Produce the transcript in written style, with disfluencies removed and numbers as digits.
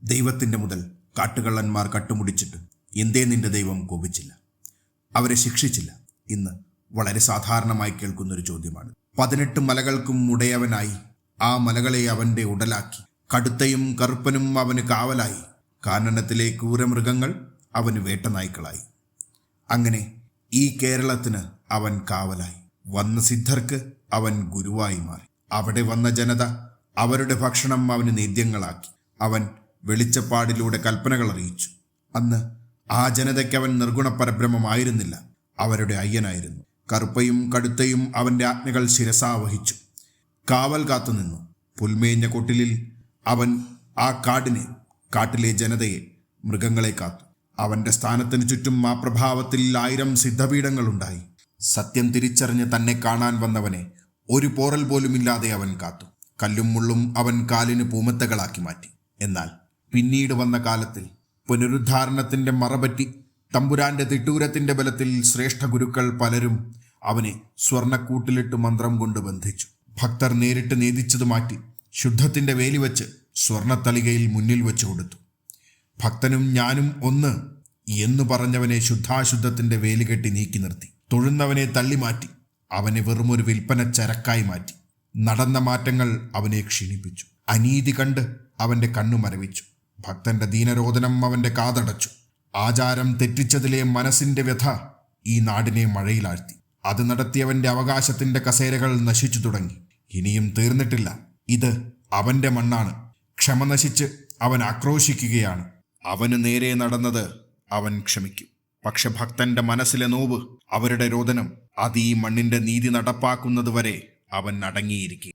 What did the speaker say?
ദൈവത്തിൻ്റെ മുതൽ കാട്ടുകള്ളന്മാർ കട്ടുമുടിച്ചിട്ട് എന്തേ നിന്റെ ദൈവം കോപിച്ചില്ല, അവരെ ശിക്ഷിച്ചില്ല? ഇന്ന് വളരെ സാധാരണമായി കേൾക്കുന്നൊരു ചോദ്യമാണ്. 18 മലകൾക്കും ഉടയവനായി ആ മലകളെ അവൻ്റെ ഉടലാക്കി. കടുത്തയും കറുപ്പനും അവന് കാവലായി. കാനനത്തിലെ ക്രൂരമൃഗങ്ങൾ അവന് വേട്ടനായ്ക്കളായി. അങ്ങനെ ഈ കേരളത്തിന് അവൻ കാവലായി. വന്ന സിദ്ധർക്ക് അവൻ ഗുരുവായി മാറി. അവിടെ വന്ന ജനത അവരുടെ ഭക്ഷണം അവന് നേദ്യങ്ങളാക്കി. അവൻ വെളിച്ചപ്പാടിലൂടെ കൽപ്പനകൾ അറിയിച്ചു. അന്ന് ആ ജനതയ്ക്ക് അവൻ നിർഗുണ പരബ്രഹ്മമായിരുന്നില്ല, അവരുടെ അയ്യനായിരുന്നു. കറുപ്പയും കടുത്തയും അവൻ്റെ ആജ്ഞകൾ ശിരസാവഹിച്ചു. കാവൽ കാത്തുനിന്നു. പുൽമേഞ്ഞ കൊട്ടിലിൽ അവൻ ആ കാട്ടിലെ ജനതയെ, മൃഗങ്ങളെ കാത്തു. അവൻ്റെ സ്ഥാനത്തിന് ചുറ്റും ആ പ്രഭാവത്തിൽ 1000 സിദ്ധപീഠങ്ങളുണ്ടായി. സത്യം തിരിച്ചറിഞ്ഞ് തന്നെ കാണാൻ വന്നവനെ ഒരു പോറൽ പോലുമില്ലാതെ അവൻ കാത്തു. കല്ലും മുള്ളും അവൻ കാലിന് പൂമത്തകളാക്കി മാറ്റി. എന്നാൽ പിന്നീട് വന്ന കാലത്തിൽ പുനരുദ്ധാരണത്തിൻ്റെ മറപറ്റി തമ്പുരാന്റെ തിട്ടൂരത്തിൻ്റെ ബലത്തിൽ ശ്രേഷ്ഠ ഗുരുക്കൾ പലരും അവനെ സ്വർണ്ണക്കൂട്ടിലിട്ട് മന്ത്രം കൊണ്ട് ബന്ധിച്ചു. ഭക്തർ നേരിട്ട് നേദിച്ചത് മാറ്റി ശുദ്ധത്തിൻ്റെ വേലി വെച്ച് സ്വർണ്ണത്തളികയിൽ മുന്നിൽ വെച്ച് കൊടുത്തു. ഭക്തനും ഞാനും ഒന്ന് എന്നു പറഞ്ഞവനെ ശുദ്ധാശുദ്ധത്തിൻ്റെ വേലി കെട്ടി നീക്കി നിർത്തി. തൊഴുന്നവനെ തള്ളി മാറ്റി അവനെ വെറുമൊരു വിൽപ്പന ചരക്കായി മാറ്റി. നടന്ന മാറ്റങ്ങൾ അവനെ ക്ഷീണിപ്പിച്ചു. അനീതി കണ്ട് അവൻ്റെ കണ്ണു മരവിച്ചു. ഭക്തന്റെ ദീനരോദനം അവൻ്റെ കാതടച്ചു. ആചാരം തെറ്റിച്ചതിലെ മനസ്സിൻ്റെ വ്യഥ ഈ നാടിനെ മഴയിലാഴ്ത്തി. അത് നടത്തിയവൻ്റെ അവകാശത്തിൻ്റെ കസേരകൾ നശിച്ചു തുടങ്ങി. ഇനിയും തീർന്നിട്ടില്ല. ഇത് അവൻ്റെ മണ്ണാണ്. ക്ഷമ നശിച്ച് അവൻ ആക്രോശിക്കുകയാണ്. അവന് നേരെ നടന്നത് അവൻ ക്ഷമിക്കും. പക്ഷെ ഭക്തന്റെ മനസ്സിലെ നോവ്, അവരുടെ രോദനം, അത് ഈ മണ്ണിന്റെ നീതി നടപ്പാക്കുന്നത് വരെ അവൻ അടങ്ങിയിരിക്കും.